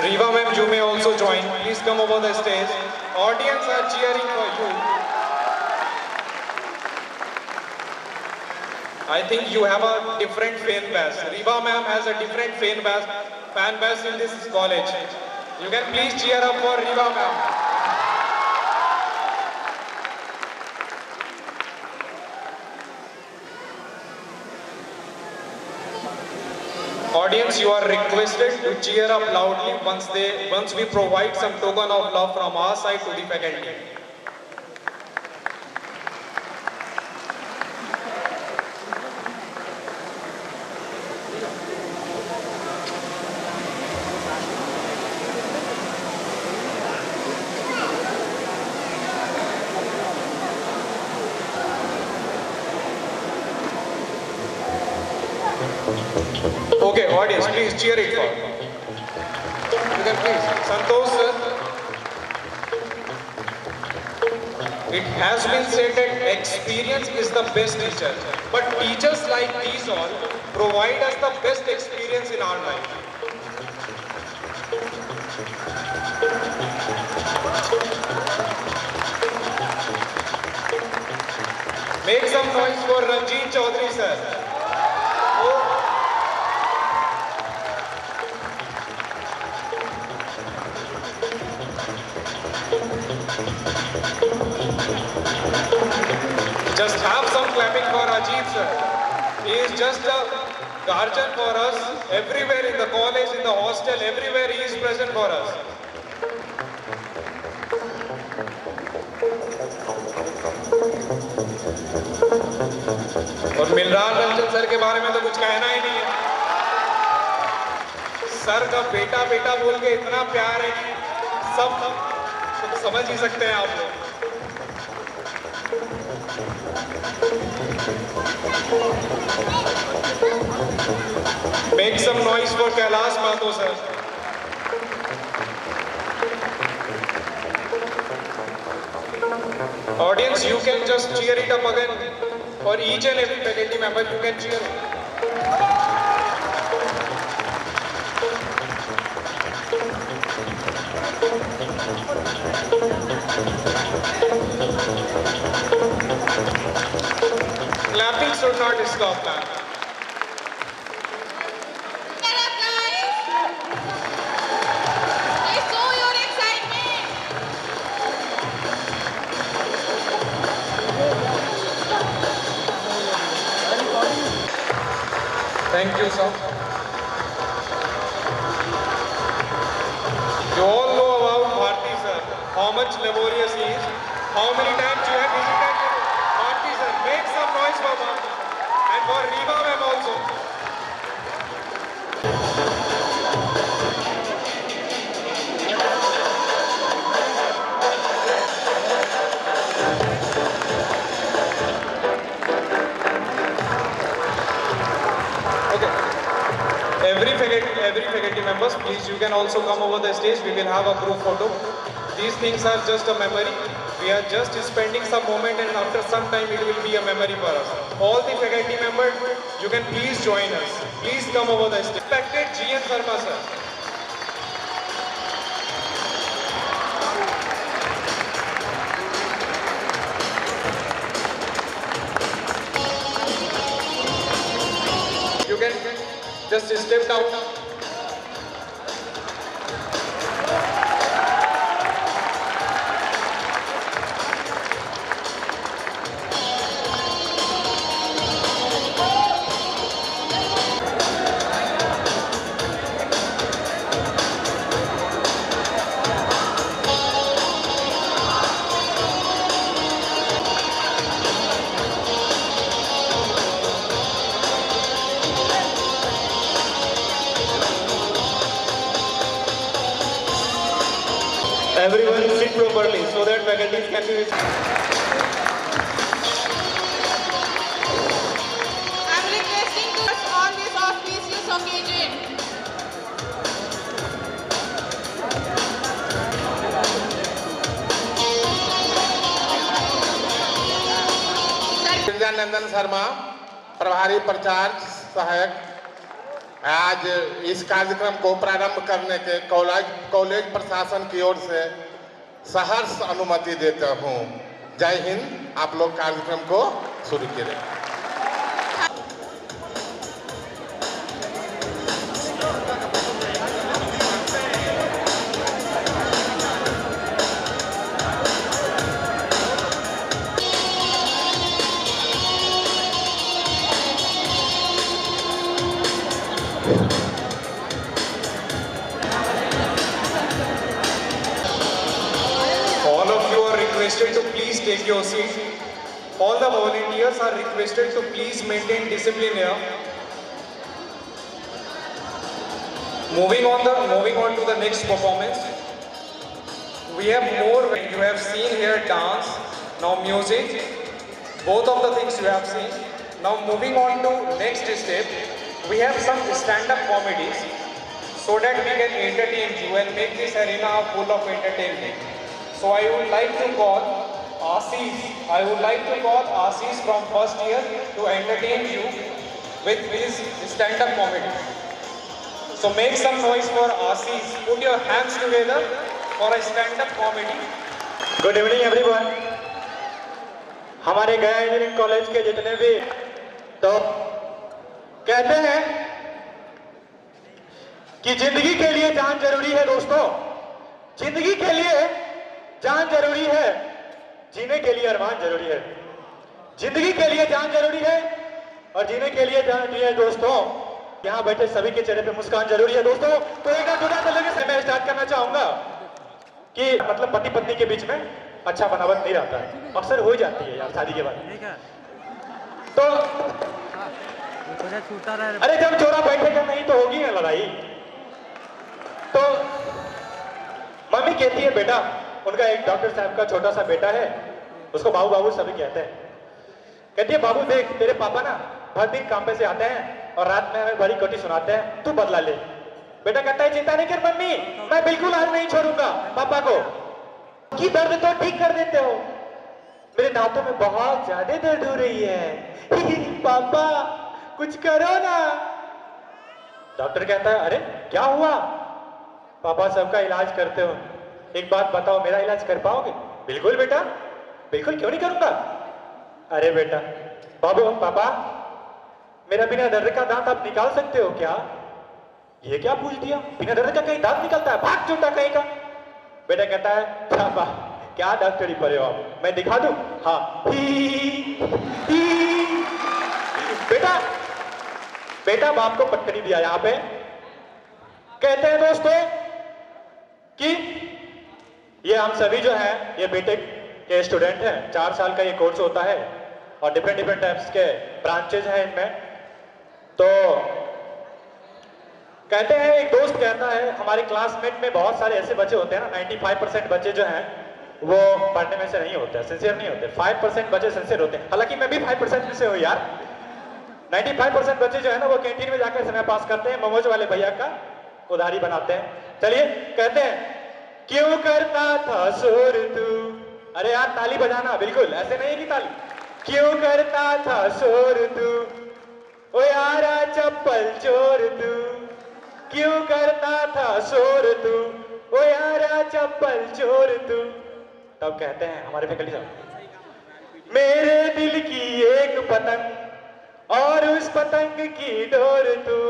Riva ma'am, you may also join. Please come over the stage. Audience are cheering for you. I think you have a different fan base. Riva ma'am has a different fan base in this college. You can please cheer up for Riva ma'am. Audience, you are requested to cheer up loudly once we provide some token of love from our side to the faculty. Okay, audience, please cheer it for. You can please. Santosh sir. It has been said that experience is the best teacher. But teachers like these all provide us the best experience in our life. Make some noise for Ranjit Chaudhary sir. Just have some clapping for Ajit sir. He is just a guardian for us. Everywhere in the college, in the hostel, everywhere he is present for us. और मिलराज Ranjan sir के बारे में तो कुछ कहना ही नहीं है. Sir का बेटा बेटा बोल के इतना प्यार है कि सब समझ ही सकते हैं आप लोग. Make some noise for Kailash Mato sir. Audience, you can just cheer it up again. For each and every faculty member, you can cheer. Clapping should not stop now. Thank you, sir. You all know about Bharti sir, how much laborious he is, how many times you have visited Bharti sir. Make some noise for Bharti and for Riva ma'am also. Every faculty members, please, you can also come over the stage. We will have a group photo. These things are just a memory. We are just spending some moment, and after some time it will be a memory for us. All the faculty members, you can please join us. Please come over the stage. Respected GN Verma sir. You can just step down. Everyone sit properly so that faculties can be visible. I'm requesting to us on this auspicious occasion. नंदन शर्मा, प्रभारी प्रचार सहायक आज इस कार्यक्रम को प्रारंभ करने के कॉलेज प्रशासन की ओर से सहर्ष अनुमति देता हूँ। जय हिंद। आप लोग कार्यक्रम को शुरू करें। All of you are requested to please take your seat. All the volunteers are requested to please maintain discipline here. Moving on to the next performance. We have more. You have seen here dance, now music. Both of the things you have seen. Now moving on to next step. We have some stand-up comedies so that we can entertain you and make this arena full of entertainment. So I would like to call Ashish from first year to entertain you with his stand-up comedy. So make some noise for Ashish. Put your hands together for a stand-up comedy. Good evening everyone. हमारे गया engineering college के जितने भी तो कहते हैं कि जिंदगी के लिए जान जरूरी है दोस्तों, जिंदगी के लिए जान जरूरी है, जीने के लिए अरमान जरूरी है। जिंदगी के लिए जान जरूरी है और जीने के लिए जान जरूरी है दोस्तों। यहाँ बैठे सभी के चेहरे पे मुस्कान जरूरी है दोस्तों। तो एक से मैं स्टार्ट करना चाहूंगा कि मतलब पति पत्नी के बीच में अच्छा बनावट नहीं रहता है, अक्सर हो जाती है यार शादी के बाद। तो अरे जब चोरा बैठेगा नहीं तो होगी ना लड़ाई। तो मम्मी कहती है बेटा, उनका एक डॉक्टर साहब का छोटा सा बेटा है, उसको बाबू बाबू सभी कहते हैं। कहती है बाबू देख, तेरे पापा ना हर दिन काम पे से आते हैं और रात में हमें बड़ी कोटी सुनाते हैं, तू बदला ले। बेटा कहता है चिंता नहीं कर मम्मी, मैं बिल्कुल आज नहीं छोड़ूंगा पापा को। की दर्द तो ठीक कर देते हो, मेरे दांतों में बहुत ज्यादा दर्द हो रही है पापा कुछ करो ना। डॉक्टर कहता है अरे क्या हुआ? पापा सबका इलाज करते हो, एक बात बताओ मेरा इलाज कर पाओगे? बिल्कुल बेटा, बिल्कुल, क्यों नहीं करूंगा। अरे बेटा बाबू पापा मेरा बिना दर्द का दांत आप निकाल सकते हो क्या? ये क्या पूछ दिया, बिना दर्द का कहीं दांत निकलता है, भाग चूटा कहीं का। बेटा कहता है पापा क्या डॉक्टरी पढ़े हो आप, मैं दिखा दूं? हाँ ही। बेटा बाप को पटकनी दिया यहाँ पे। कहते हैं दोस्तों कि ये हम सभी जो है ये बीटेक के स्टूडेंट हैं। 4 साल का ये कोर्स होता है और डिफरेंट टाइप्स के ब्रांचेज हैं इनमें। तो कहते हैं, एक दोस्त कहता है हमारे क्लासमेट में बहुत सारे ऐसे बच्चे होते हैं ना, 95% बच्चे जो हैं वो पढ़ने में से नहीं होते, सिंसियर नहीं होते। 5% बच्चे सिंसियर होते हैं, हालांकि मैं भी 5% में से हूँ यार। 95% बच्चे जो है ना वो कैंटीन में जाकर समय पास करते हैं, मोमोज वाले भैया का उधारी बनाते हैं। चलिए कहते हैं क्यों करता था शोर तू। अरे यार ताली बजाना, बिल्कुल ऐसे नहीं कि ताली। क्यों करता था शोर तू, ओ यारा चप्पल चोर तू। क्यों करता था शोर तू, ओ यारा चप्पल चोर तू। तब कहते हैं हमारे फैकल्टी साहब, मेरे दिल की एक पतंग और उस पतंग की डोर तू।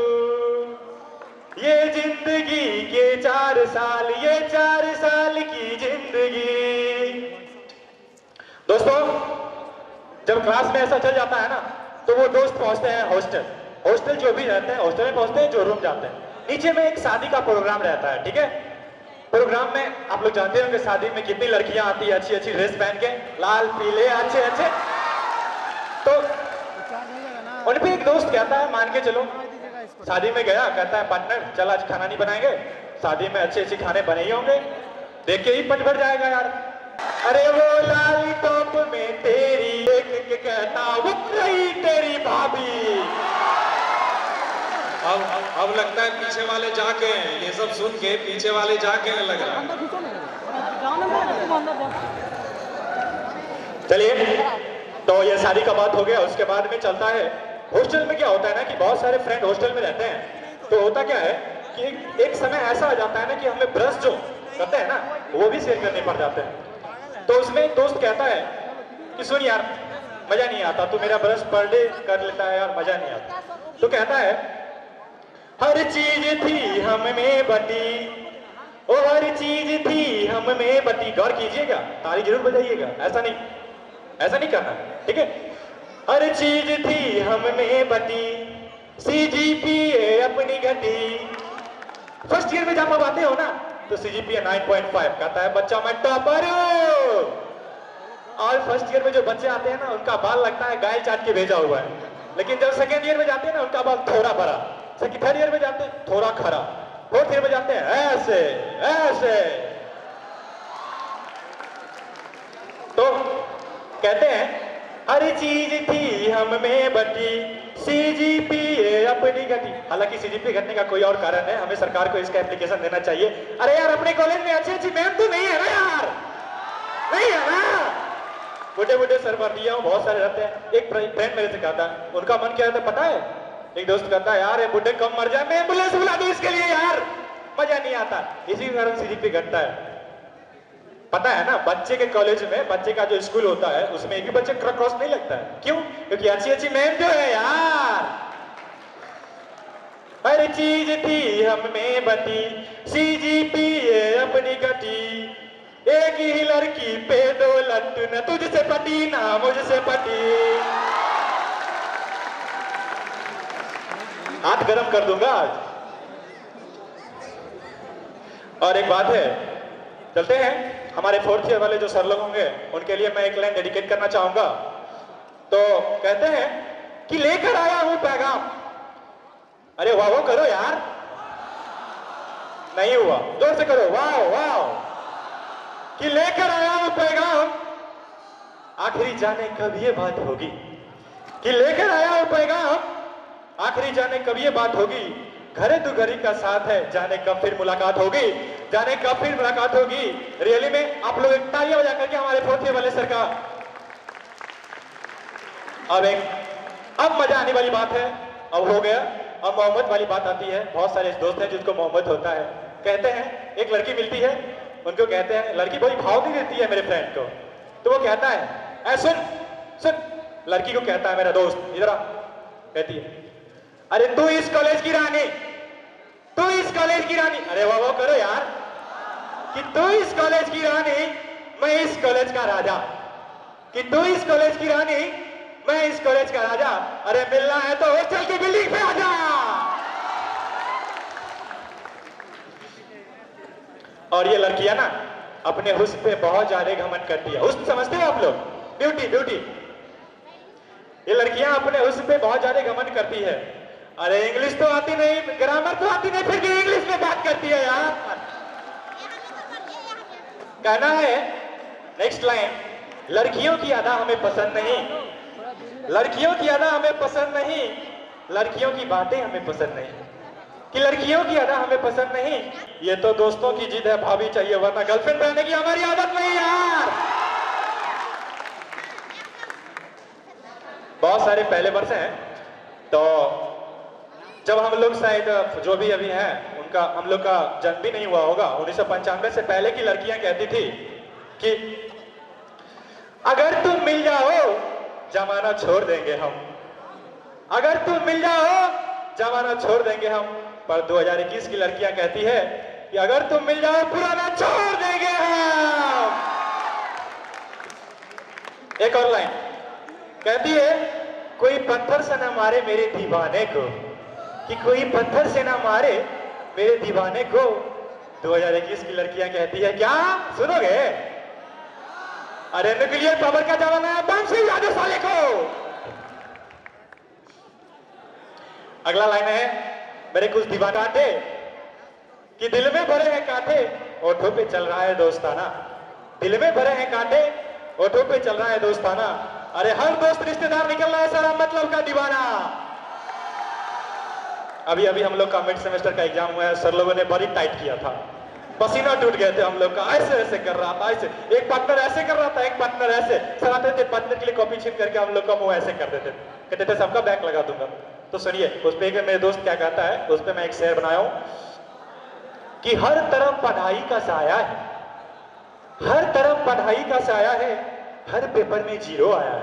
ये जिंदगी के 4 साल, ये 4 साल की जिंदगी। दोस्तों जब क्लास में ऐसा चल जाता है ना तो वो दोस्त पहुंचते हैं हॉस्टल जो भी रहते हैं हॉस्टल में पहुंचते हैं, जो रूम जाते हैं। नीचे में एक शादी का प्रोग्राम रहता है, ठीक है। प्रोग्राम में आप लोग जानते होंगे शादी में कितनी लड़कियां आती है अच्छी ड्रेस पहन के, लाल पीले अच्छे। तो उन पे एक दोस्त कहता है, मान के चलो शादी में गया, कहता है पार्टनर चल आज खाना नहीं बनाएंगे, शादी में अच्छे खाने बने ही होंगे, देख के ही पट भर जाएगा यार। अरे वो लाल टॉप में तेरी देख के कहता वो रही तेरी भाभी। अब लगता है पीछे वाले जाके हैं, ये सब सुन के पीछे वाले जाके हैं लग रहा है। चलिए तो ये शादी का बात हो गया। उसके बाद में चलता है हॉस्टल में। क्या होता है ना कि बहुत सारे फ्रेंड हॉस्टल में रहते हैं, तो होता क्या है कि एक समय ऐसा आ जाता है ना कि हमें ब्रश जो करते हैं ना वो भी शेयर करने पड़ जाते हैं। तो उसमें एक दोस्त कहता है कि सुन यार मजा नहीं आता, तू मेरा ब्रश पर डे कर लेता है यार, मजा नहीं आता। तो कहता है हर चीज थी हम में बटी, ओ हर चीज थी हम में बटी। गौर कीजिएगा, ताली जरूर बजाइएगा, ऐसा नहीं करना, ठीक है। हर चीज थी हम में बटी, CGPA अपनी घटी। फर्स्ट ईयर में जब आप आते हो ना तो CGPA 9.5 कहता है बच्चा मैं टॉपर हूं। और फर्स्ट ईयर में जो बच्चे आते हैं ना उनका बाल लगता है गाय चाट के भेजा हुआ है, लेकिन जब सेकेंड ईयर में जाते हैं ना उनका बाल थोड़ा बड़ा, थर्ड ईयर में जाते हैं थोड़ा खरा, फोर्थ ईयर में जाते हैं ऐसे ऐसे। तो कहते हैं हर चीज थी हम में बटी, CGPA अपनी घटी। हालांकि CGPA घटने का कोई और कारण है, हमें सरकार को इसका एप्लीकेशन देना चाहिए। अरे यार अपने कॉलेज में अच्छी अच्छी मैम तो नहीं है ना यार, नहीं है ना। बुढ़े बुढ़े सरवर्तियां बहुत सारे रहते हैं। एक फ्रेंड मेरे से कहता है, उनका मन क्या रहता है पता है, एक दोस्त कहता है यार ये बुढ़े कम मर जाए, मैं एम्बुलेंस बुला दूं इसके लिए यार, मजा नहीं आता। इसी कारण CGPA घटता है। पता है ना बच्चे के कॉलेज में, बच्चे का जो स्कूल होता है उसमें एक भी बच्चे क्रॉस नहीं लगता है। क्यों? क्योंकि अच्छी अच्छी मैम जो है यार। हर चीज थी हम में बटी, CGPA अपनी घटी। एक ही लड़की पे दो लट्टू, न तुझसे पटी ना मुझसे पटी। हाथ गरम कर दूंगा आज। और एक बात है, चलते हैं हमारे फोर्थ ईयर वाले जो सर लोग होंगे उनके लिए मैं एक लाइन डेडिकेट करना चाहूंगा। तो कहते हैं कि लेकर आया हूं पैगाम। अरे वाह वाह करो यार, नहीं हुआ, जोर से करो, वाह वाह। कि लेकर आया हूं पैगाम, आखिरी जाने कब ये बात होगी। कि लेकर आया हूं पैगाम, आखिरी जाने कब ये बात होगी। घरे तो घरी का साथ है, जाने कब फिर मुलाकात होगी, जाने कब फिर मुलाकात होगी। रियली में आप लोग एक तालियां बजा करके हमारे फोर्थ ईयर वाले सर का। अब मजा आने वाली बात है, अब हो गया। अब मोहब्बत वाली बात आती है। बहुत सारे दोस्त हैं जिनको मोहब्बत होता है। कहते हैं एक लड़की मिलती है, उनको कहते हैं, लड़की बड़ी भाव नहीं देती है मेरे फ्रेंड को, तो वो कहता है ऐ सुन सुन। लड़की को कहता है मेरा दोस्त इधर आ, कहती है अरे तू इस कॉलेज की रानी, तू इस कॉलेज की रानी। अरे वाह वाह करो यार। कि तू इस कॉलेज की रानी, मैं इस कॉलेज का राजा। कि तू इस कॉलेज की रानी, मैं इस कॉलेज का राजा। अरे मिलना है तो चल के बिल्डिंग पे आजा। और ये लड़कियां ना अपने हुस्न पे बहुत ज्यादा घमंड करती है। हुस्न समझते हो आप लोग? Beauty beauty. ये लड़कियां अपने हुस्न पे बहुत ज्यादा घमंड करती है। अरे इंग्लिश तो आती नहीं, ग्रामर तो आती नहीं, फिर भी इंग्लिश में बात करती है यार। कहना है नेक्स्ट लाइन, लड़कियों की अदा हमें पसंद नहीं, लड़कियों की अदा हमें पसंद नहीं, लड़कियों की बातें हमें पसंद नहीं। कि लड़कियों की अदा हमें पसंद नहीं, ये तो दोस्तों की जिद है, भाभी चाहिए वरना गर्लफ्रेंड रहने की हमारी आदत नहीं यार। बहुत सारे पहले वर्ष हैं, तो जब हम लोग शायद जो भी अभी हैं उनका, हम लोग का जन्म भी नहीं हुआ होगा। 1995 से पहले की लड़कियां कहती थी कि अगर तुम मिल जाओ जमाना छोड़ देंगे हम, अगर तुम मिल जाओ जमाना छोड़ देंगे हम। पर 2021 की लड़कियां कहती है कि अगर तुम मिल जाओ पुराना छोड़ देंगे हम। एक और लाइन कहती है कोई पत्थर से ना मारे मेरे दीवाने को, कि कोई पत्थर से ना मारे मेरे दीवाने को। 2021 की लड़कियां कहती है क्या सुनोगे? अरे न्यूक्लियर पावर का जमाना है, बम से यादव साले को। अगला लाइन है मेरे कुछ दीवाना कांटे, कि दिल में भरे हैं कांटे ओठों पे चल रहा है दोस्ताना। दिल में भरे हैं कांटे ओठों पे चल रहा है दोस्ताना। अरे हर दोस्त रिश्तेदार निकल रहा है सारा मतलब का दीवाना। अभी अभी हम लोग का मिड सेमेस्टर का एग्जाम हुआ है, सर लोगों ने बड़ी टाइट किया था, पसीना टूट गए थे हम लोग का। ऐसे ऐसे कर रहा था, ऐसे एक पार्टनर ऐसे कर रहा था, एक पार्टनर ऐसे। सर आते थे पार्टनर के लिए कॉपी छीन करके हम लोग का मुंह ऐसे कर देते, कहते थे सबका बैक लगा दूंगा। तो सुनिए, उस पे मेरे दोस्त क्या कहता है, उस पे मैं एक शेर बनाया हूं कि हर तरफ पढ़ाई का साया है, हर तरफ पढ़ाई का साया है, हर पेपर में जीरो आया है,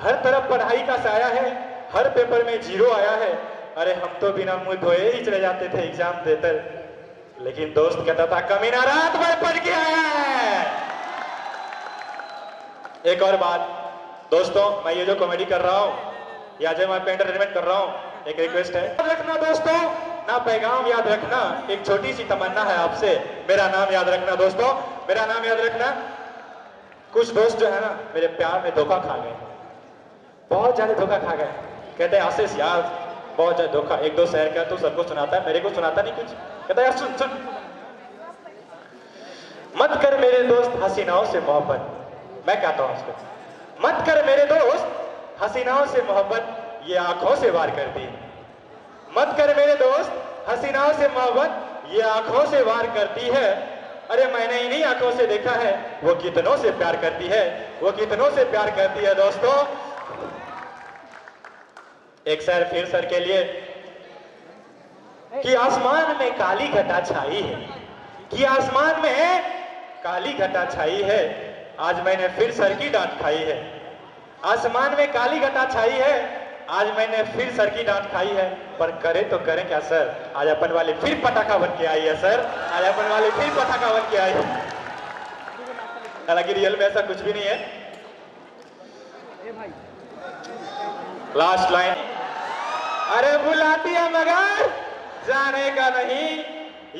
हर तरफ पढ़ाई का साया है, हर पेपर में जीरो आया है। अरे हम तो बिना मुंह धोए ही चले जाते थे एग्जाम देते, लेकिन दोस्त कहता था कमीना रात भर पढ़ के आया है। एक और बात दोस्तों, मैं ये जो कॉमेडी कर रहा हूं या जो मैं एंटरटेनमेंट कर रहा हूं, एक रिक्वेस्ट है, याद रखना दोस्तों, ना पैगाम याद रखना, एक छोटी सी तमन्ना है आपसे, मेरा नाम याद रखना दोस्तों, मेरा नाम याद रखना। कुछ दोस्त जो है ना मेरे प्यार में धोखा खा गए, बहुत ज्यादा धोखा खा गए। कहते हैं आशीष यार बहुत ज्यादा धोखा, एक दो शहर का तू सबको सुनाता है, मेरे को सुनाता नहीं कुछ। कहता है यार सुन सुन, मत कर मेरे दोस्त हसीनाओं से मोहब्बत, मैं कहता हूं उसको, मत कर मेरे दोस्त हसीनाओं से मोहब्बत, ये आंखों से वार करती है। मत कर मेरे दोस्त हसीनाओं से मोहब्बत, ये आंखों से वार करती है। अरे मैंने इन्हीं आंखों से देखा है वो कितनों से प्यार करती है, वो कितनों से प्यार करती है। दोस्तों एक शेर फिर सर के लिए कि आसमान में काली घटा छाई है, कि आसमान में काली घटा छाई है, आज मैंने फिर सर की डांट खाई है। आसमान में काली घटा छाई है, आज मैंने फिर सर की डांट खाई है, पर करे तो करें क्या सर, आज अपन वाली फिर पटाखा बन के आई है सर, आज अपन वाली फिर पटाखा बन के आई है। हालांकि रियल में ऐसा कुछ भी नहीं है। लास्ट लाइन, अरे बुलाती है मगर जाने का नहीं,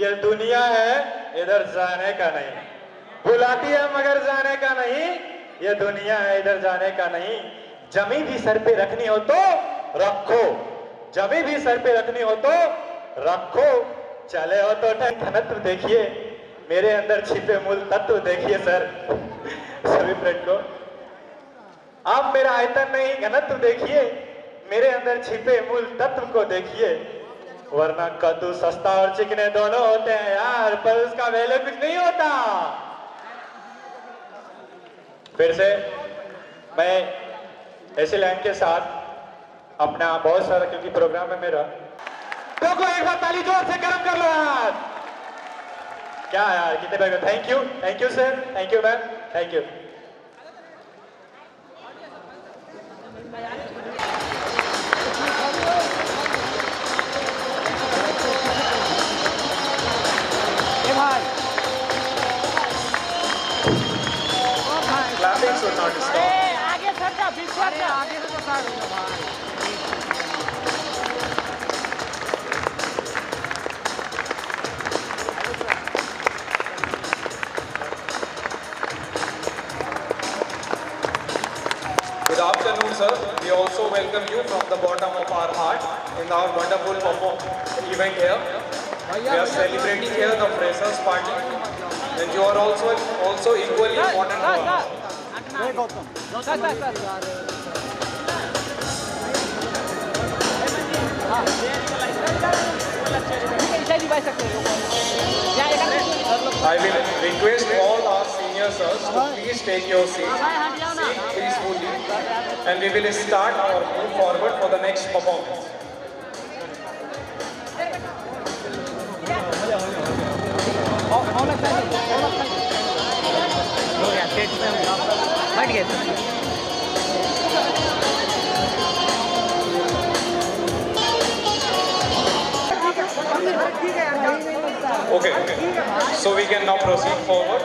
ये दुनिया है इधर जाने का नहीं। बुलाती है मगर जाने का नहीं, ये दुनिया है इधर जाने का नहीं। जमी भी सर पे रखनी हो तो रखो, जमी भी सर पे रखनी हो तो रखो, चले हो तो घनत्व देखिए, मेरे अंदर छिपे मूल तत्व देखिए सर। सभी फ्रेंड को आप मेरा आयतन नहीं घनत्व देखिए, मेरे अंदर छिपे मूल तत्व को देखिए, वरना कद्दू सस्ता और चिकने दोनों होते हैं यार, पर उसका वैल्यू कुछ नहीं होता। फिर से मैं ऐसे लाइन के साथ अपना बहुत सारा, क्योंकि प्रोग्राम है मेरा, तो को एक बार ताली जोर से गर्म कर लो यार। क्या यार कितने बार, thank you sir, thank you ma'am, thank you. Clapping should not stop. आगे सर जा, पीछे जा, आगे से तो साइड हो जा भाई। Good afternoon, sir. We also welcome you from the bottom of our heart in our wonderful event here. We are celebrating here the freshers party, and you are also equally important for us. I will request all our senior sirs to please take your seat, sit peacefully, and we will start or move forward for the next performance. Okay, so we can now proceed forward.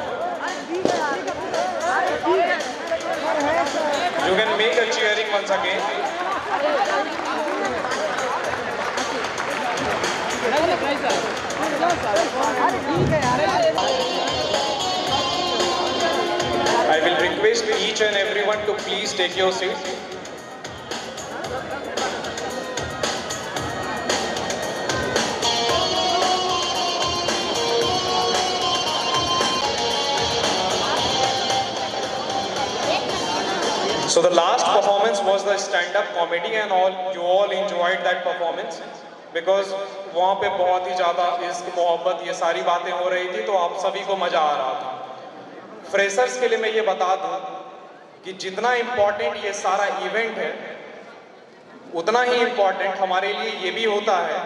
You can make a cheering once again. I will request each and everyone to please take your seat. So the last performance was the stand-up comedy, and you all enjoyed that performance because वहाँ पे बहुत ही ज़्यादा इश्क मोहब्बत ये सारी बातें हो रही थी, तो आप सभी को मज़ा आ रहा था। फ्रेशर्स के लिए मैं ये बता दूँ कि जितना इम्पोर्टेंट ये सारा इवेंट है, उतना ही इम्पॉर्टेंट हमारे लिए ये भी होता है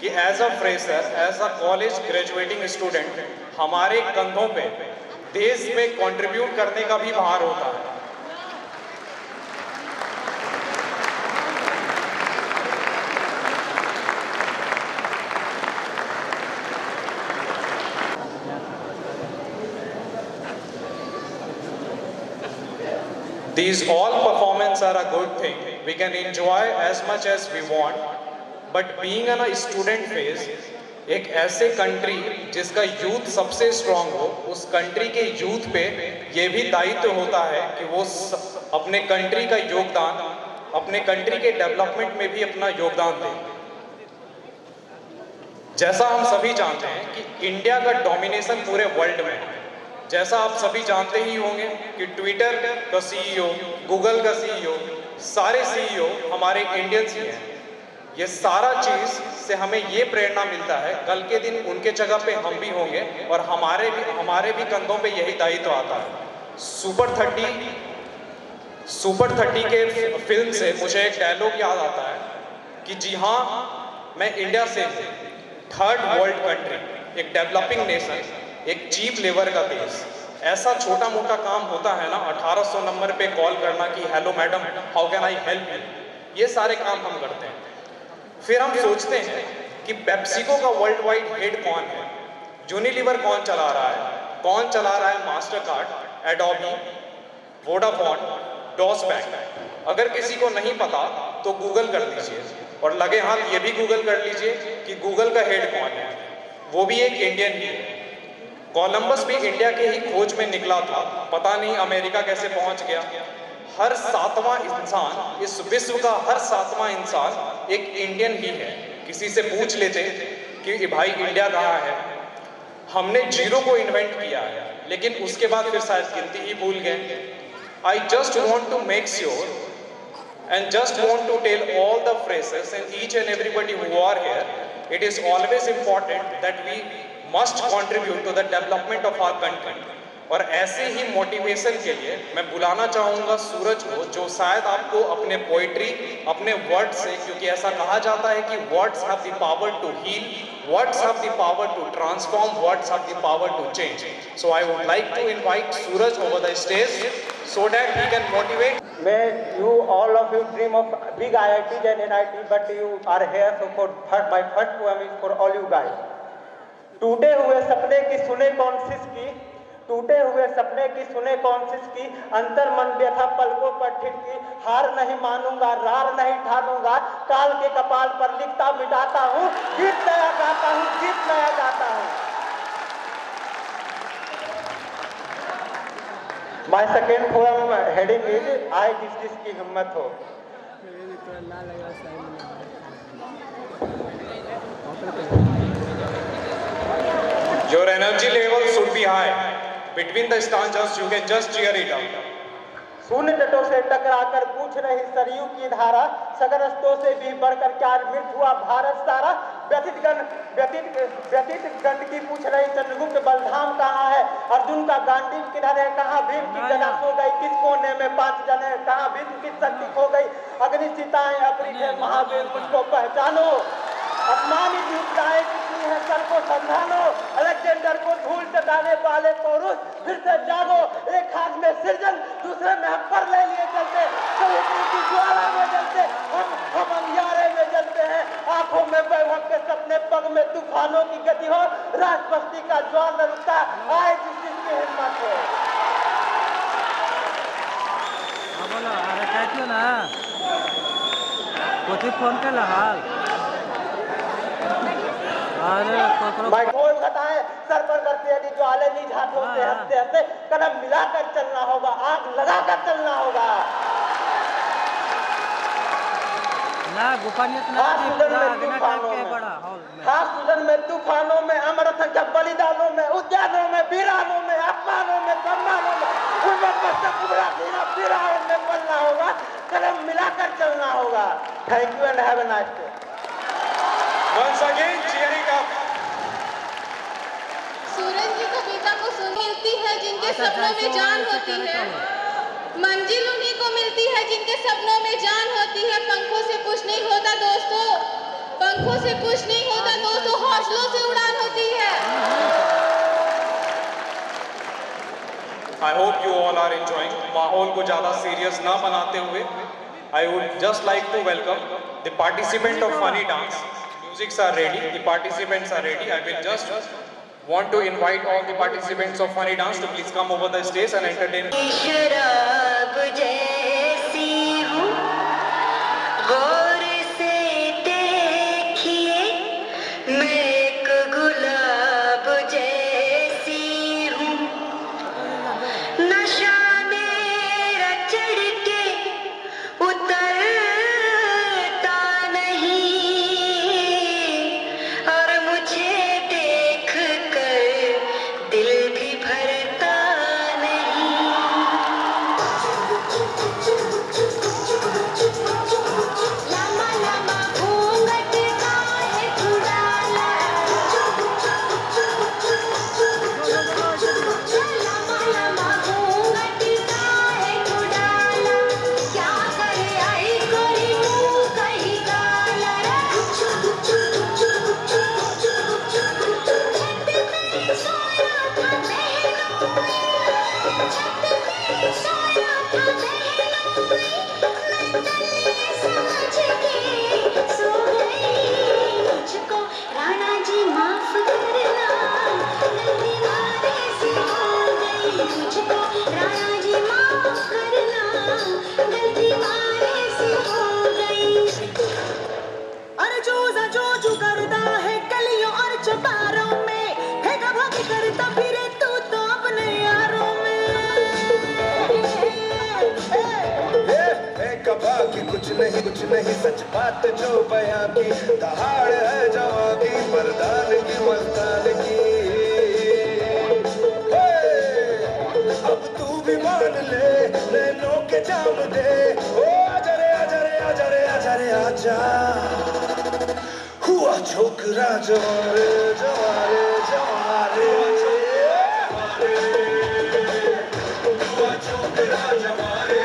कि as a fresher, as a college graduating student, हमारे कंधों पे देश में कंट्रीब्यूट करने का भी भार होता है। These all performances are a good thing. We can enjoy as much as we want, but being on a student phase, एक ऐसे कंट्री जिसका यूथ सबसे स्ट्रांग हो, उस कंट्री के यूथ पे ये भी दायित्व होता है कि वो अपने कंट्री का योगदान, अपने कंट्री के डेवलपमेंट में भी अपना योगदान दें। जैसा हम सभी जानते हैं कि इंडिया का डोमिनेशन पूरे वर्ल्ड में है। जैसा आप सभी जानते ही होंगे कि ट्विटर का सीईओ, गूगल का सीईओ, सारे सीईओ हमारे इंडियंस ही हैं। ये सारा चीज़ से हमें ये प्रेरणा मिलता है, कल के दिन उनके जगह पे हम भी होंगे और हमारे भी कंधों पे यही दायित्व आता है। सुपर 30 के फिल्म से मुझे एक डायलॉग याद आता है कि जी हाँ, मैं इंडिया से हूँ, थर्ड वर्ल्ड कंट्री, एक डेवलपिंग नेशन, एक चीप लेबर का देश। ऐसा छोटा मोटा काम होता है ना, 1800 नंबर पे कॉल करना कि hello madam, how can I help you, ये सारे काम हम करते हैं। फिर हम सोचते हैं कि पेप्सिको का वर्ल्ड वाइड हेड कौन है, यूनिलीवर कौन चला रहा है, मास्टर कार्ड, एडोबी, वोडाफोन, डॉस बैंक। अगर किसी को नहीं पता तो गूगल कर लीजिए, और लगे हाथ ये भी गूगल कर लीजिए कि गूगल का हेड कौन है, वो भी एक इंडियन ही है। कोलंबस भी इंडिया के ही खोज में निकला था, पता नहीं अमेरिका कैसे पहुंच गया। हर 7वां इंसान, इस विश्व का हर 7वां इंसान एक इंडियन ही है। किसी से पूछ लेते कि भाई इंडिया कहाँ है, हमने जीरो को इन्वेंट किया है, लेकिन उसके बाद फिर शायद गिनती ही भूल गए। I just want to make sure and just want to tell all the freshers and each and everybody who are here, it is always important that we must contribute to the development of our country। और ऐसे ही motivation के लिए मैं बुलाना चाहूँगा सूरज को, जो शायद आपको अपने पोइट्री, अपने वर्ड से, क्योंकि ऐसा कहा जाता है कि words have the power to heal, words have the power to transform, words have the power to change. So I would like to invite Suraj over the stage so that he can motivate. May you, all of you, dream of big IITs and NIT, but you are here so my first poem is for all you guys. टूटे हुए सपने की सुने कौशिश की, टूटे हुए सपने की सुने कौशिश की, अंतर मन व्यथा पलकों पर ठिठकी, हार नहीं मानूंगा, रार नहीं ठानूंगा, काल के कपाल पर लिखता मिटाता हूँ, गीत नया गाता हूँ, गीत नया गाता हूँ। My second poem heading is आए जिसकी हिम्मत हो। Your energy level should be high. Between the stanzas, you can just cheer it up. शून्य तटों से टकराकर पूछ रही सरयू की धारा, सगरस्तों से भी बढ़कर क्या मृत हुआ भारत सारा, व्यतीत गंड की पूछ रही चंद्रगुप्त बलधाम कहाँ है, अर्जुन का गांडीव किधर है, कहाँ भीम की गदा सो गई, किस कोने में 5 जने, कहाँ भीम की शक्ति खो गई, अग्नि सीताएं अपनी है महावीर मुझको पहचानो, अपमानी दूसराएं कितनी है सर को संधानो, अलेक्जेंडर को धूल चटाने वाले पौरुष फिर से जागो, एक हाथ में सृजन दूसरे में हम पर ले लिए चलते, समुद्र की ज्वाला में जलते, हम अंधियारे में जलते हैं, आंखों में वैभव के सपने, पग में तूफानों की गति हो, राष्ट्रभक्ति का ज्वार न रुकता, आए जिसकी हिम्मत हो। बोलो अरे कहती ना कोई फोन कर हाल भाई कोई घटाए सर पर करते हैं ज्वाले नहीं झाट होते, हंसते हंसते कदम मिलाकर चलना होगा, आग लगाकर चलना होगा। ना गुफानियत ना खास सुजन में तूफानों में, अमृत जब बलिदानों में, उद्यानों में, वीरानों में, अपमानों में, सम्मानों में, में पलना होगा, कदम मिलाकर चलना होगा। Thank you and have a nice day. Once again, cheering up. सूरज की कविता को सुन मिलती है जिनके सपनों में जान होती है, मंजिल उन्हीं को को मिलती है, जिनके सपनों में जान होती है। पंखों से कुछ नहीं होता दोस्तों, पंखों से कुछ नहीं होता दोस्तों, हौसलों से उड़ान होती है। I hope you all are enjoying. माहौल को ज़्यादा सीरियस ना बनाते हुए, I would just like to welcome the participant of funny dance. Musics are ready, the participants are ready. I will just want to invite all the participants of funny dance to please come over the stage and entertain. शराब जैसी हूँ, गौर से देखिए, मैं एक गुलाब जैसी हूँ। नशा मेरा चढ़ के उतरता नहीं, और मुझे देख कर दिल भी भरता नहीं। लम्बा लम्बा घूंघट का है छुड़ाला, लम्बा लम्बा घूंघट का है छुड़ाला, क्या करे आई कोई मुँह कहीं काला। छत में सोया था बहनोई, छत में सोया था बहनोई, मैं तले समझ के सो गई। मुझको राणा जी माफ करना, गलती मारे से हो गई। मुझको राणा जी माफ करना, गलती मारे से हो गई। अरे जोजा जोजू करता है गलियों और चौबारों में, फेंका भागी करता फिरे तू तो अपने यारों में। कबा की कुछ नहीं सच बात जो बयां की, दहाड़ है जवां की, मर्दान की मस्तान की। अब तू भी मान ले, नैनों के जाम दे, ओ आजा रे आजा रे आजा रे आजा रे आजा। हुआ छोकरा जवारे जवारे जवारे, हुआ छोकरा जवारे।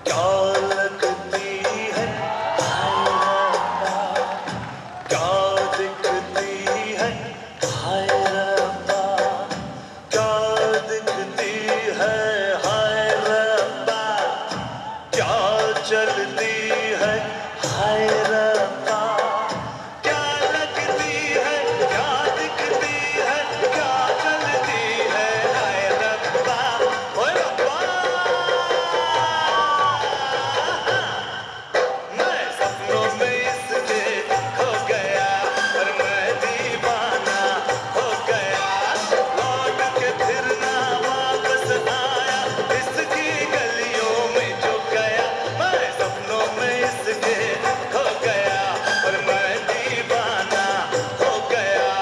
क्या लगती है क्या दिखती है हाय रब्बा, क्या दिखती है हाय रब्बा, क्या चलती है हाय रब्बा, क्या लगती है क्या दिखती है क्या चलती है हाय रब्बा, ओए रब्बा। मैं सपनों में इसके खो गया, और मैं दीवाना हो गया, लौट के फिर ना वापस आया, इसकी गलियों में जो गया। मैं सपनों में इसके खो गया, और मैं दीवाना हो गया।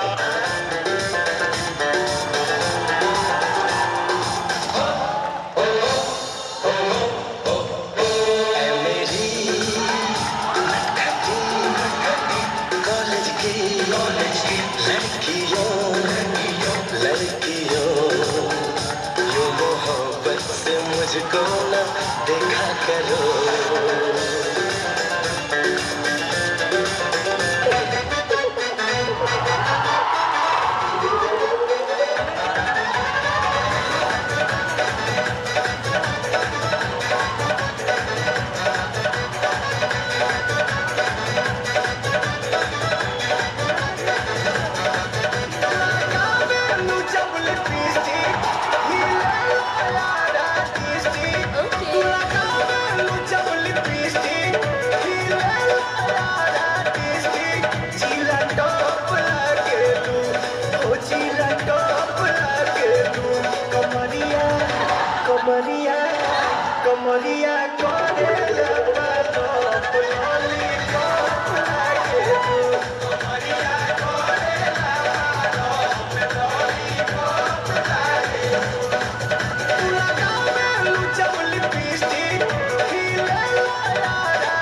ऐ मेरी कॉलेज की लड़कियों, यूं मोहब्बत से मुझको न देखा करो। कमरिया कमरिया करे लगा तो पुरानी कप लागे तू, कमरिया करे लगा तो पुरानी कप लागे तू। लगावे लुचम लिपस्टिक, हिले लो यारा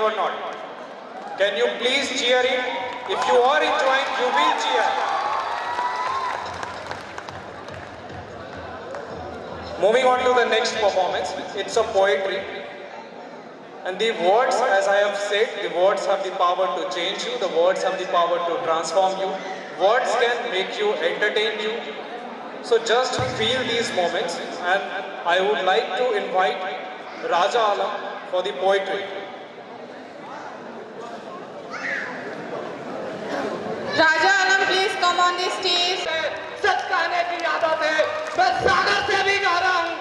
or not? Can you please cheer it? If you are enjoying, you will cheer. Moving on to the next performance, it's a poetry. And the words, as I have said, the words have the power to change you, the words have the power to transform you, words can make you, entertain you. So just feel these moments, and I would like to invite Raja Alam for the poetry. Raja Alam, please come on the stage. सच कहने की आदत है। मैं सागर से भी गा रहा हूँ,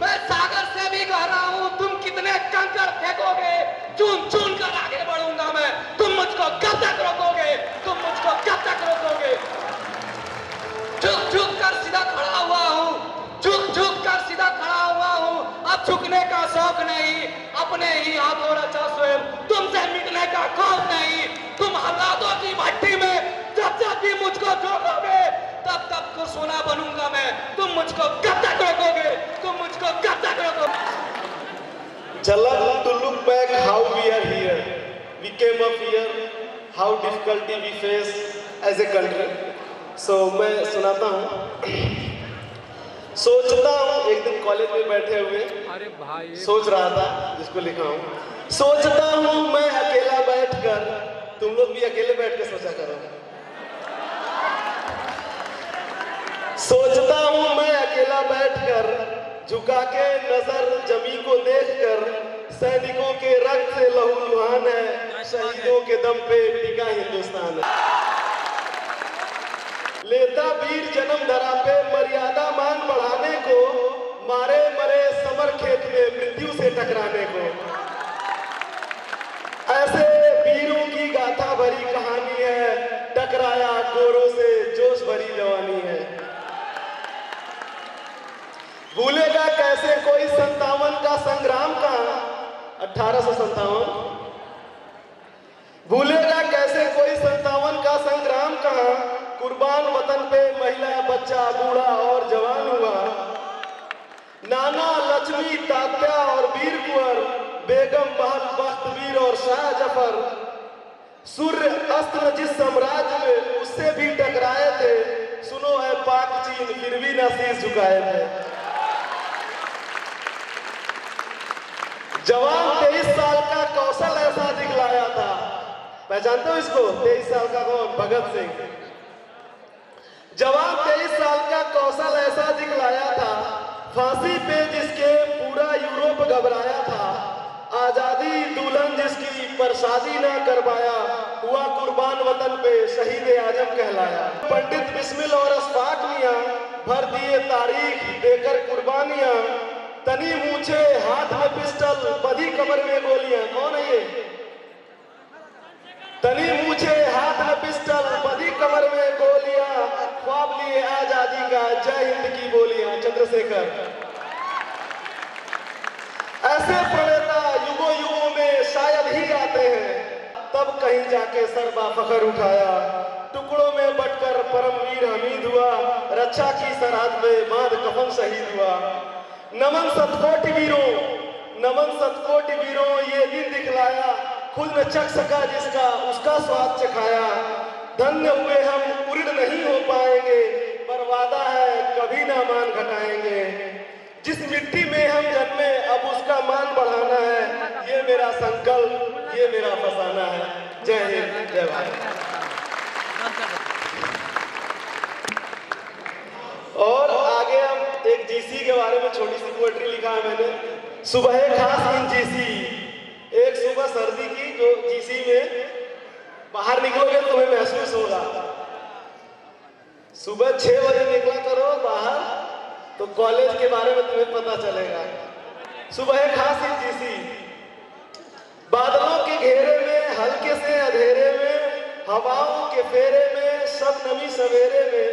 मैं सागर से भी गा रहा हूँ। तुम कितने कंकड़ फेंकोगे, चुन चुन कर आगे बढ़ूंगा मैं। तुम मुझको कब तक रोकोगे, तुम मुझको कब तक रोकोगे? झुक झुक कर सीधा खड़ा हुआ हूँ, झुक झुक कर सीधा खड़ा हुआ हूँ। अब झुकने का शौक नहीं, अपने ही हाथों रचा स्वयं। तुमसे मिटने का खौफ नहीं। तुम हालातों की भट्टी में जब जब भी मुझको झोंकोगे, तब तब को सोना बनूंगा मैं। तुम मुझको कब तक रोकोगे, तुम मुझको कब तक रोकोगे? Jalak to look back how we are here. We came up here, how difficulty we face as a country. So मैं सुनाता हूँ। सोचता हूँ, एक दिन कॉलेज में बैठे हुए सोच रहा था, जिसको लिखा हूँ। सोचता हूँ मैं अकेला बैठकर, तुम लोग भी अकेले बैठ के सोचा करो। सोचता हूँ मैं अकेला बैठकर, झुका के नजर जमी को देखकर, सैनिकों के रक्त से लहूलुहान है, शहीदों के दम पे टिका हिंदुस्तान है। लेता वीर जन्म धरा पे मर्यादा मान बढ़ाने को, मारे मरे समर खेत में मृत्यु से टकराने को। ऐसे वीरों की गाथा भरी कहानी है, टकराया गोरों से जोश भरी जवानी है। भूलेगा कैसे कोई 57 का संग्राम का, 1857। भूलेगा कैसे कोई 57 का संग्राम का, कुर्बान वतन पे महिला बच्चा बूढ़ा और जवान हुआ। नाना लक्ष्मी तात्या और वीर कुंवर, बेगम महल बख्तवीर और शाह जफर, सूर्य अस्त्र जिस साम्राज्य में उससे भी टकराए थे, सुनो है पाक चीन फिर भी ना शीश झुकाए थे। जवान 23 साल का कौशल ऐसा दिखलाया था, पहचानते हो इसको? 23 साल का कौन? भगत सिंह। जवान 23 साल का कौशल ऐसा दिखलाया था, फांसी पे जिसके पूरा यूरोप घबराया था। आजादी दुल्हन जिसकी पर शादी ना करवाया, हुआ कुर्बान वतन पे शहीद आजम कहलाया। पंडित बिस्मिल और अशफाक मियां भर दिए तारीख देकर कुर्बानियां, तनी मूछे हाथ में पिस्टल बधी कमर में गोलियां। कौन है ये? तनी मूछे हाथ में पिस्टल बधी कमर में गोलियां, ख्वाब लिए आजादी का जय हिंद की बोलियां। चंद्रशेखर। ऐसे प्रणेता युगों युगों में शायद ही आते हैं, तब कहीं जाके सर बाफखर उठाया। टुकड़ों में बटकर परमवीर हमीद हुआ, रक्षा की सरहद में माद कफन शहीद हुआ। नमन सतकोटि वीरों, नमन सतकोटि वीरों, ये दिन दिखलाया, खुद न चख सका जिसका उसका स्वाद चखाया। धन्य हुए हम उड़ नहीं हो पाएंगे, पर वादा है कभी ना मान घटाएंगे। जिस मिट्टी में हम जन्मे अब उसका मान बढ़ाना है, ये मेरा संकल्प, ये मेरा फसाना है। जय हिंद, जय भारत। और आगे हम एक जीसी के बारे में छोटी सी पोएट्री लिखा है मैंने। सुबह खास इन जीसी, एक सुबह सर्दी की जो जीसी में बाहर निकलोगे तो तुम्हें महसूस होगा। सुबह 6 बजे निकला करो बाहर, तो कॉलेज के बारे में तुम्हें पता चलेगा। सुबह खास इन जीसी, बादलों के घेरे में हल्के से अंधेरे में, हवाओं के फेरे में सब नमी सवेरे में,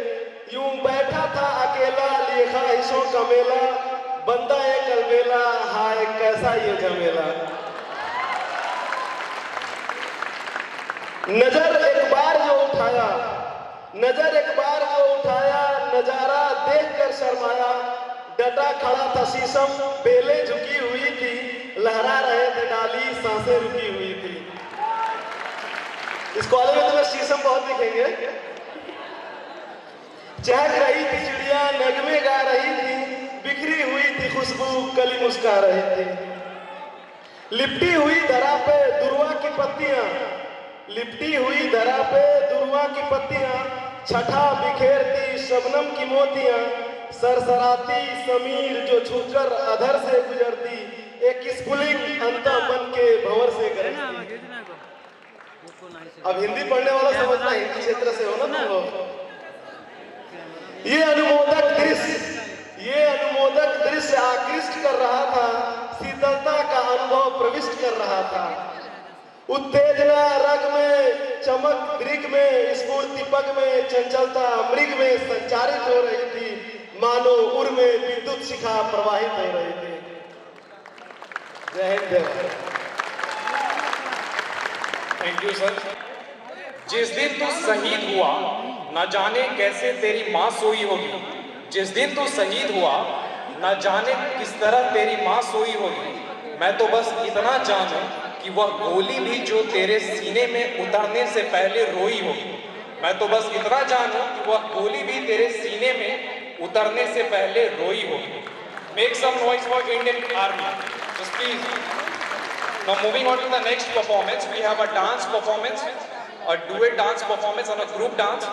यूं बैठा था अकेला लिए ख्वाहिशों का मेला, बंदा एक अलबेला, हाय कैसा ये झमेला। नजर एक बार जो उठाया, नजर एक बार जो उठाया, नजारा देखकर शर्माया। डटा खड़ा था शीशम, बेलें झुकी हुई थी, लहरा रहे थे डाली, सांसें रुकी हुई थी। इस कॉलेज में तुम्हें शीशम बहुत दिखेंगे। चहक रही थी चिड़िया, नगमे गा रही थी, बिखरी हुई थी खुशबू, कली मुस्का रही थी। लिपटी हुई धरा पे दुर्वा की पत्तियां, लिपटी हुई धरा पे दुर्वा की पत्तियां, छठा बिखेरती शबनम की मोतियां, सरसराती समीर जो छूकर अधर से गुजरती, एक स्फुलिंग अंता बन के भंवर से गरजती। अब हिंदी पढ़ने वाला समझना, हिंदी क्षेत्र से हो ना तुम लोग। ये अनुमोदक दृश्य आकृष्ट कर रहा था, शीतलता का अनुभव प्रविष्ट कर रहा था। उत्तेजना रग में, चमक दृग में, स्फूर्ति पग में, चंचलता मृग में संचारित हो रही थी, मानो उर में विद्युत शिखा प्रवाहित हो रही थी। जय हिंद। Thank you sir. जिस दिन तू शहीद हुआ न जाने कैसे तेरी माँ सोई होगी, जिस दिन तू शहीद हुआ न जाने किस तरह तेरी माँ सोई होगी। मैं तो बस इतना जानूं कि वह गोली भी जो तेरे सीने में उतरने से पहले रोई होगी। मैं तो बस इतना जानूं कि वह गोली भी तेरे सीने में उतरने से पहले रोई होगी। Make some noise for Indian Army. Just please. Now moving on to the next performance, we have a dance performance, a duet dance performance and a group dance.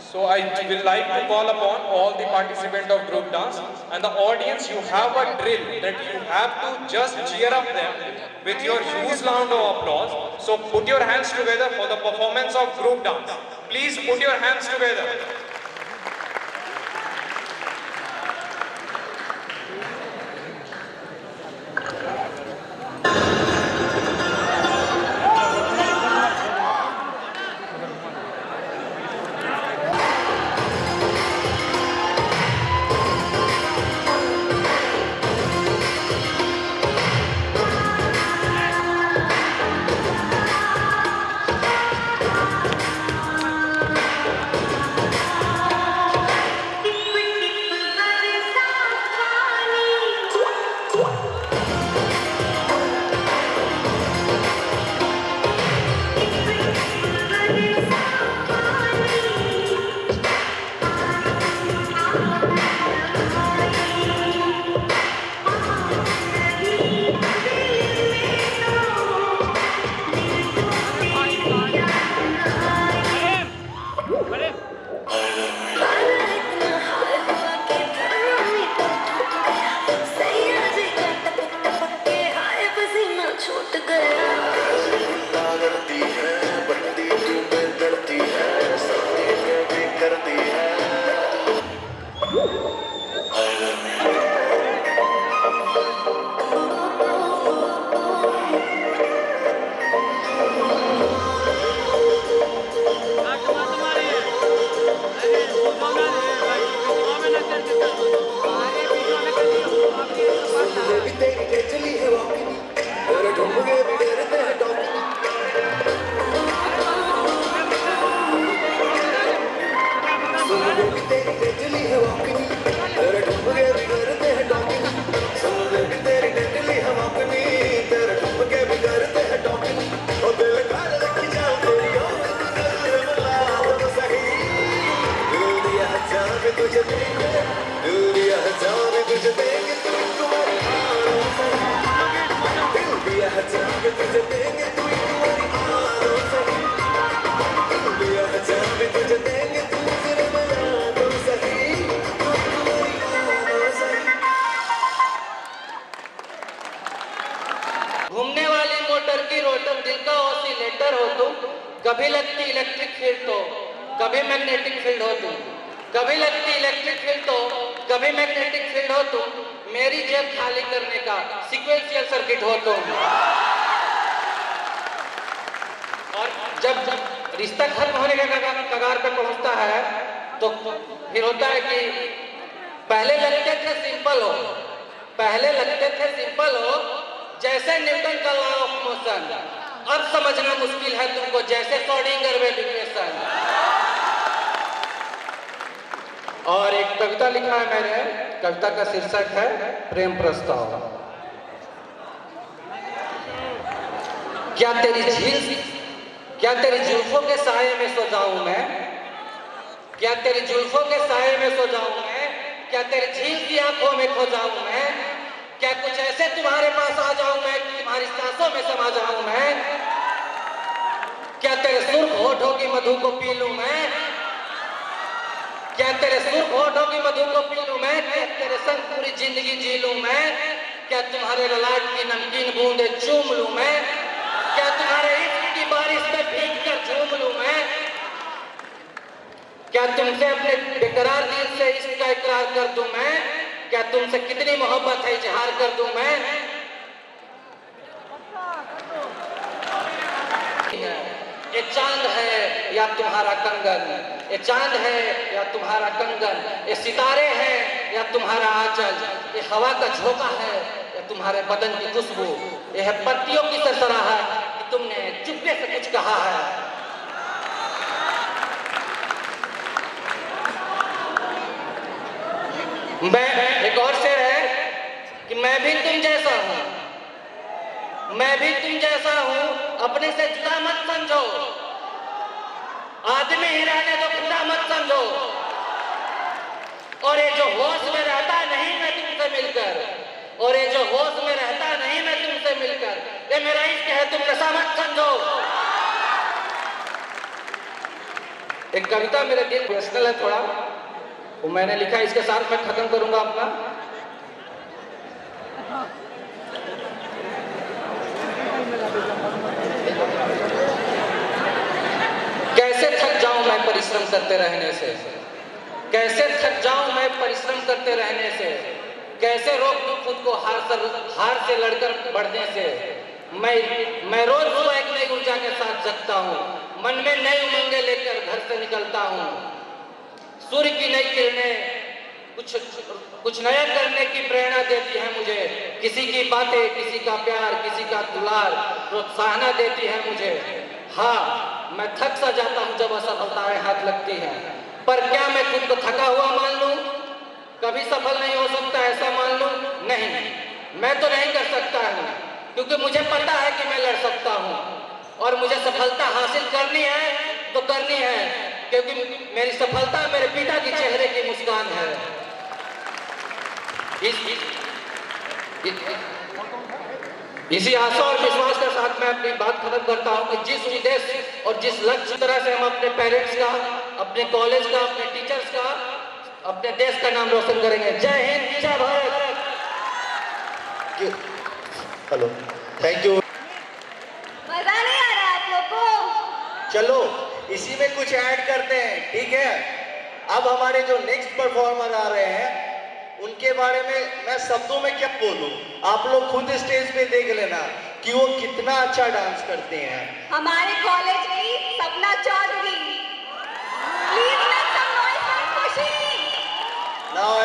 So I will like to call upon all the participants of group dance and the audience. You have a drill that you have to just cheer up them with your huge round of applause. So put your hands together for the performance of group dance. Please put your hands together. घूमने वाली motor की rotor दिल का oscillator हो तुम, कभी लगती electric field तो कभी मैग्नेटिक फील्ड हो तुम, कभी लगती इलेक्ट्रिक फील्ड तो कभी मैग्नेटिक फील्ड हो तुम, मेरी जेब खाली करने का सीक्वेंशियल सर्किट हो तुम। और जब रिश्ता खत्म होने के कगार पे पहुंचता है तो फिर होता है कि पहले लगते थे सिंपल हो, पहले लगते थे सिंपल हो जैसे न्यूटन का लॉ ऑफ मोशन, अब समझना मुश्किल है तुमको जैसे श्रोडिंगर वेव इक्वेशन। और एक कविता लिखा है मैंने, कविता का शीर्षक है प्रेम प्रस्ताव। क्या तेरी जुल्फों के साये में सो जाऊं मैं? क्या तेरी जुल्फों के साये में सो जाऊं मैं? क्या तेरी झील की आंखों में खो जाऊं मैं? क्या कुछ ऐसे तुम्हारे पास आ जाऊं मैं कि तुम्हारी सांसों में समा जाऊं मैं? क्या तेरे सुर्ख होठों की मधु को पी लूं मैं? क्या तेरे सुर्ख होठों की मधु को पी लूं मैं? क्या तेरे संग पूरी जिंदगी जी लूं मैं? क्या तुम्हारे ललाट की नमकीन बूंदे चूम लूं मैं? क्या तुम्हारे इश्क की बारिश में भीग कर झूम लूं मैं? क्या तुमसे अपने बेकरार दिल से इश्क का इकरार कर दूं मैं? क्या तुमसे कितनी मोहब्बत है इजहार कर दूं मैं? ये चांद है या तुम्हारा कंगन, ये चांद है या तुम्हारा कंगन, ये सितारे हैं या तुम्हारा आंचल, ये हवा का झोंका है या तुम्हारे बदन की खुशबू, ये है पत्तियों की सरसराहट कि तुमने चुपके से कुछ कहा है। मैं एक और शेर है कि मैं भी तुम जैसा हूं, मैं भी तुम जैसा हूं, अपने से जुदा मत समझो, आदमी ही रहने दो खुदा मत समझो, और ये जो होश में रहता नहीं मैं तुमसे मिलकर, और ये जो होश में रहता नहीं मैं तुमसे मिलकर, ये मेरा इश्क है तुम नशा मत समझो। एक कविता मेरे दिल पर्सनल है थोड़ा, वो मैंने लिखा, इसके साथ मैं खत्म करूंगा अपना। कैसे थक जाऊं मैं परिश्रम करते रहने से, कैसे थक जाऊं मैं परिश्रम करते रहने से, कैसे रोक दूं खुद को हार से लड़कर बढ़ने से। मैं रोज सुबह एक नई ऊर्जा के साथ जगता हूं, मन में नई उमंगें लेकर घर से निकलता हूं। सूर्य की नई किरणें कुछ नया करने की प्रेरणा देती है मुझे, किसी की बातें, किसी का प्यार, किसी का दुलार प्रोत्साहन देती है मुझे। हाँ, मैं थक सा जाता हूँ जब असफलताएं हाथ लगती हैं, पर क्या मैं खुद को थका हुआ मान लूं? कभी सफल नहीं हो सकता ऐसा मान लूं? नहीं, मैं तो नहीं कर सकता हूँ, क्योंकि मुझे पता है कि मैं लड़ सकता हूँ, और मुझे सफलता हासिल करनी है तो करनी है, क्योंकि मेरी सफलता मेरे पिता के चेहरे की मुस्कान है। इसी आशा और विश्वास के साथ मैं अपनी बात खत्म करता हूं कि जिस उद्देश्य और जिस लक्ष्य तरह से हम अपने पेरेंट्स का, अपने कॉलेज का, अपने टीचर्स का, अपने देश का नाम रोशन करेंगे। जय हिंद, जय भारत। Hello, thank you. मजा नहीं आ रहा आप लोग को? चलो इसी में कुछ ऐड करते हैं, ठीक है? अब हमारे जो नेक्स्ट परफॉर्मर आ रहे हैं उनके बारे में मैं शब्दों में क्या बोलूं, आप लोग खुद स्टेज पे देख लेना कि वो कितना अच्छा डांस करते हैं। हमारे कॉलेज की Sapna Chaudhary, please make some noise for Khushi. Now